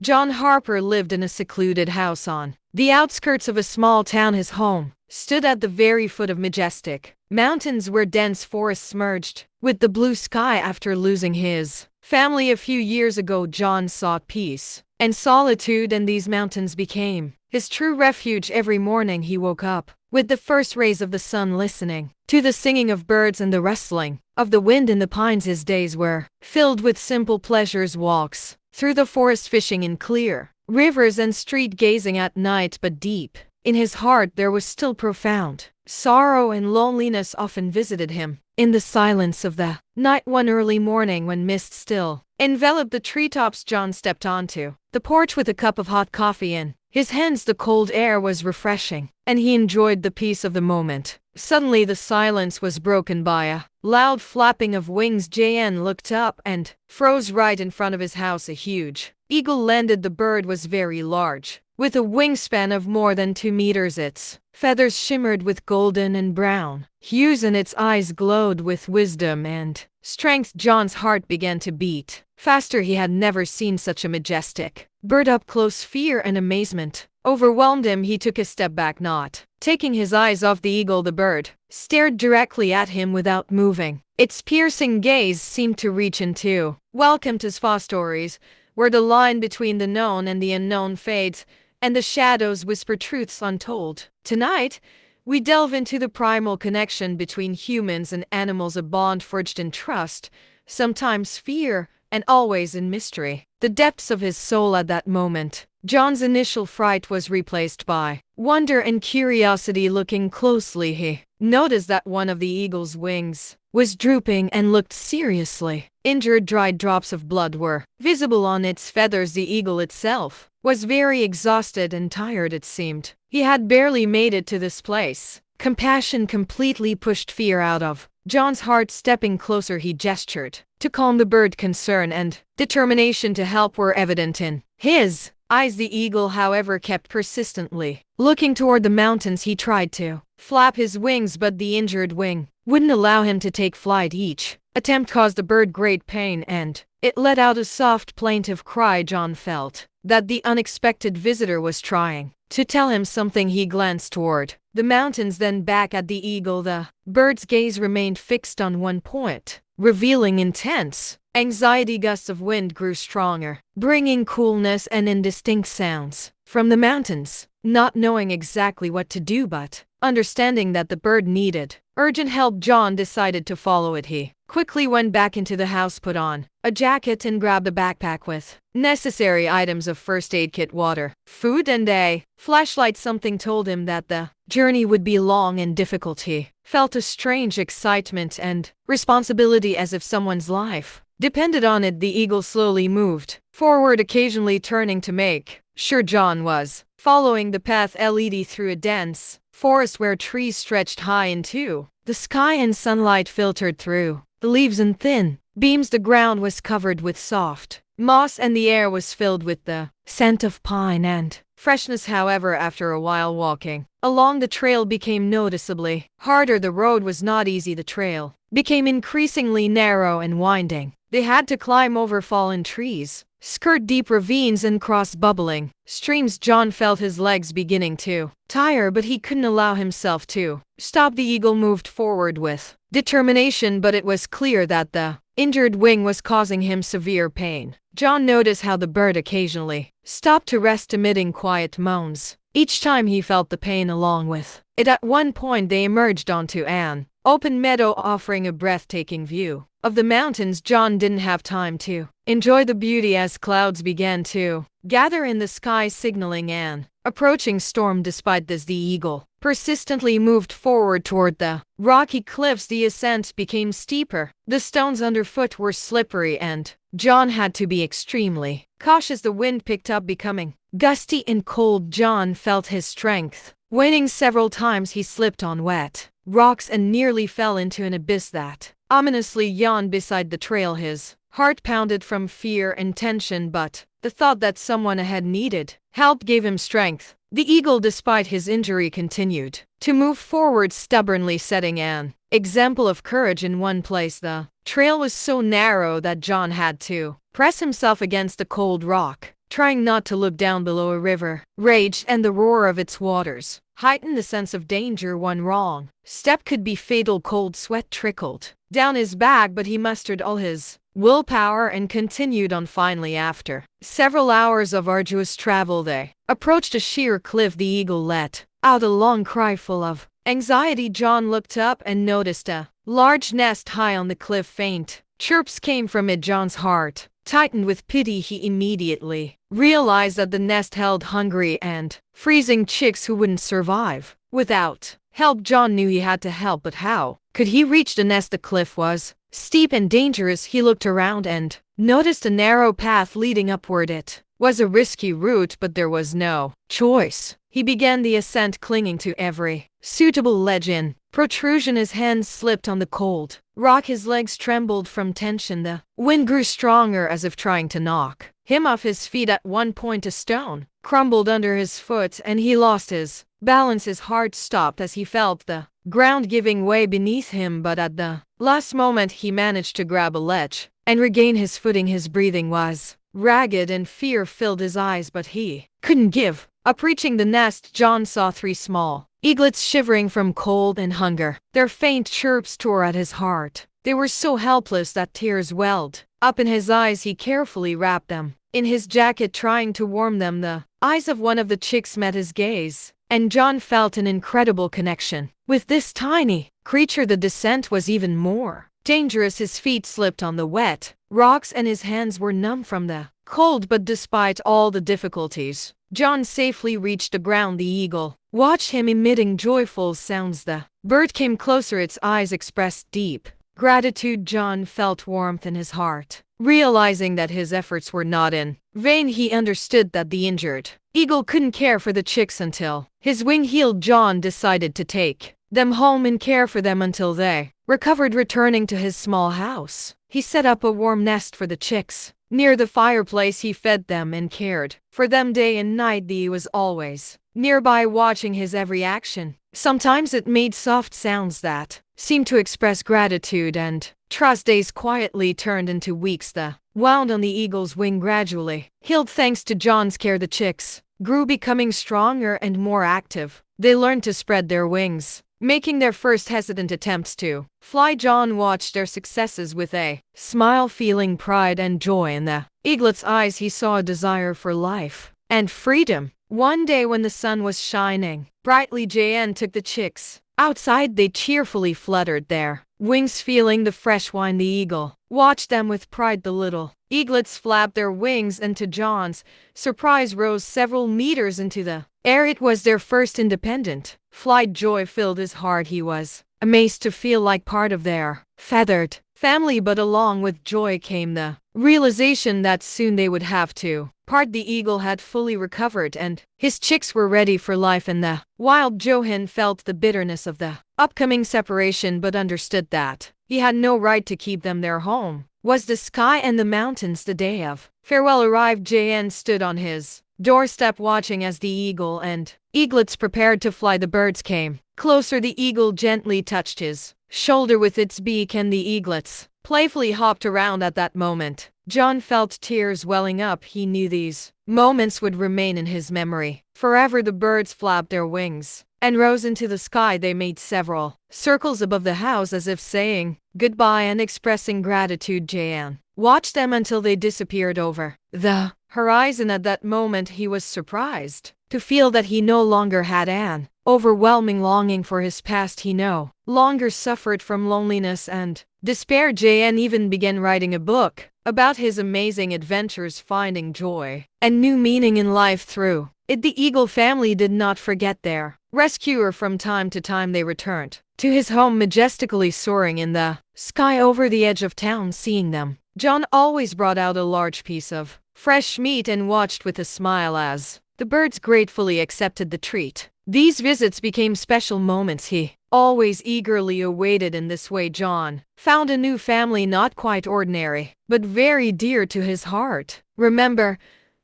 John Harper lived in a secluded house on the outskirts of a small town. His home stood at the very foot of majestic mountains where dense forests merged with the blue sky. After losing his family a few years ago, John sought peace and solitude, and these mountains became his true refuge. Every morning he woke up with the first rays of the sun, listening to the singing of birds and the rustling of the wind in the pines. His days were filled with simple pleasures, walks through the forest, fishing in clear rivers, and street gazing at night. But deep in his heart there was still profound sorrow, and loneliness often visited him in the silence of the night. One early morning, when mist still enveloped the treetops, John stepped onto the porch with a cup of hot coffee in his hands. The cold air was refreshing, and he enjoyed the peace of the moment. Suddenly the silence was broken by a loud flapping of wings. Jan looked up and froze right in front of his house. A huge eagle landed. The bird was very large, with a wingspan of more than 2 meters. Its feathers shimmered with golden and brown hues, and its eyes glowed with wisdom and strength. John's heart began to beat faster. He had never seen such a majestic bird up close. Fear and amazement overwhelmed him. He took a step back, not taking his eyes off the eagle. The bird stared directly at him without moving. Its piercing gaze seemed to reach into welcome to spa stories, where the line between the known and the unknown fades, and the shadows whisper truths untold. Tonight, we delve into the primal connection between humans and animals, a bond forged in trust, sometimes fear, and always in mystery. The depths of his soul at that moment. John's initial fright was replaced by wonder and curiosity. Looking closely, he noticed that one of the eagle's wings was drooping and looked seriously injured. Dried drops of blood were visible on its feathers. The eagle itself was very exhausted and tired, it seemed. He had barely made it to this place. Compassion completely pushed fear out of John's heart. Stepping closer, he gestured to calm the bird. Concern and determination to help were evident in his eyes. The eagle, however, kept persistently looking toward the mountains. He tried to flap his wings, but the injured wing wouldn't allow him to take flight. Each attempt caused the bird great pain, and it let out a soft, plaintive cry. John felt that the unexpected visitor was trying to tell him something. He glanced toward the mountains, then back at the eagle. The bird's gaze remained fixed on one point, revealing intense anxiety. Gusts of wind grew stronger, bringing coolness and indistinct sounds from the mountains. Not knowing exactly what to do, but understanding that the bird needed urgent help, John decided to follow it. He quickly went back into the house, put on a jacket, and grabbed a backpack with necessary items of first aid kit, water, food, and a flashlight. Something told him that the journey would be long and difficult. He felt a strange excitement and responsibility, as if someone's life depended on it. The eagle slowly moved forward, occasionally turning to make sure John was following the path led through a dense forest where trees stretched high into the sky and sunlight filtered through the leaves and thin beams. The ground was covered with soft moss, and the air was filled with the scent of pine and freshness. However, after a while walking along, the trail became noticeably harder. The road was not easy. The trail became increasingly narrow and winding. They had to climb over fallen trees, skirt deep ravines, and cross bubbling streams. John felt his legs beginning to tire, but he couldn't allow himself to stop. The eagle moved forward with determination, but it was clear that the injured wing was causing him severe pain. John noticed how the bird occasionally stopped to rest, emitting quiet moans each time he felt the pain along with it. At one point, they emerged onto an open meadow, offering a breathtaking view of the mountains. John didn't have time to enjoy the beauty as clouds began to gather in the sky, signaling an approaching storm. Despite this, the eagle persistently moved forward toward the rocky cliffs. The ascent became steeper. The stones underfoot were slippery, and John had to be extremely cautious. The wind picked up, becoming gusty and cold. John felt his strength waning. Several times he slipped on wet rocks and nearly fell into an abyss that ominously yawned beside the trail. His heart pounded from fear and tension, but the thought that someone ahead needed help gave him strength. The eagle, despite his injury, continued to move forward stubbornly, setting an example of courage. In one place, the trail was so narrow that John had to press himself against a cold rock trying not to look down below a river. Rage and the roar of its waters heightened the sense of danger. One wrong step could be fatal. Cold sweat trickled down his back, but he mustered all his willpower and continued on. Finally, after several hours of arduous travel, they approached a sheer cliff. The eagle let out a long cry full of anxiety. John looked up and noticed a large nest high on the cliff. Faint chirps came from it. John's heart tightened with pity. He immediately realized that the nest held hungry and freezing chicks who wouldn't survive without help. John knew he had to help, but how could he reach the nest? The cliff was steep and dangerous. He looked around and noticed a narrow path leading upward. It was a risky route, but there was no choice. He began the ascent, clinging to every suitable ledge in protrusion. His hands slipped on the cold rock. His legs trembled from tension. The wind grew stronger, as if trying to knock him off his feet. At one point, a stone crumbled under his foot and he lost his balance. His heart stopped as he felt the ground giving way beneath him, but at the last moment he managed to grab a ledge and regain his footing. His breathing was ragged and fear filled his eyes, but he couldn't give up. Reaching the nest, John saw 3 small eaglets shivering from cold and hunger. Their faint chirps tore at his heart. They were so helpless that tears welled up in his eyes. He carefully wrapped them in his jacket, trying to warm them. The eyes of one of the chicks met his gaze, and John felt an incredible connection with this tiny creature. The descent was even more dangerous. His feet slipped on the wet rocks and his hands were numb from the cold, but despite all the difficulties, John safely reached the ground. The eagle watched him, emitting joyful sounds. The bird came closer. Its eyes expressed deep gratitude. John felt warmth in his heart, realizing that his efforts were not in vain. He understood that the injured eagle couldn't care for the chicks until his wing healed. John decided to take them home and care for them until they recovered. Returning to his small house, he set up a warm nest for the chicks. Near the fireplace, he fed them and cared for them day and night. He was always nearby, watching his every action. Sometimes it made soft sounds that seemed to express gratitude and trust. Days quietly turned into weeks. The wound on the eagle's wing gradually healed thanks to John's care. The chicks grew, becoming stronger and more active. They learned to spread their wings, making their first hesitant attempts to fly. John watched their successes with a smile, feeling pride and joy in the eaglet's eyes. He saw a desire for life and freedom. One day, when the sun was shining brightly, Jan took the chicks outside. They cheerfully fluttered their wings, feeling the fresh wind. The eagle watched them with pride. The little eaglets flapped their wings, and to John's surprise, rose several meters into the air. It was their first independent flight. Joy filled his heart. He was amazed to feel like part of their feathered family, but along with joy came the realization that soon they would have to part. The eagle had fully recovered and his chicks were ready for life in the wild. Johan felt the bitterness of the upcoming separation, but understood that he had no right to keep them. Their home was the sky and the mountains. The day of farewell arrived. Jan stood on his doorstep, watching as the eagle and eaglets prepared to fly. The birds came closer. The eagle gently touched his shoulder with its beak, and the eaglets playfully hopped around. At that moment, John felt tears welling up. He knew these moments would remain in his memory forever. The birds flapped their wings and rose into the sky. They made several circles above the house, as if saying goodbye and expressing gratitude. Jan watched them until they disappeared over the horizon. At that moment, he was surprised to feel that he no longer had an overwhelming longing for his past. He no longer suffered from loneliness and despair. Jan even began writing a book about his amazing adventures, finding joy and new meaning in life through it. The eagle family did not forget their rescuer. From time to time, they returned to his home, majestically soaring in the sky over the edge of town. Seeing them, John always brought out a large piece of fresh meat and watched with a smile as the birds gratefully accepted the treat. These visits became special moments he always eagerly awaited. In this way, John found a new family, not quite ordinary, but very dear to his heart. Remember,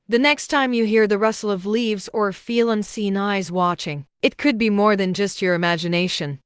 the next time you hear the rustle of leaves or feel unseen eyes watching, it could be more than just your imagination.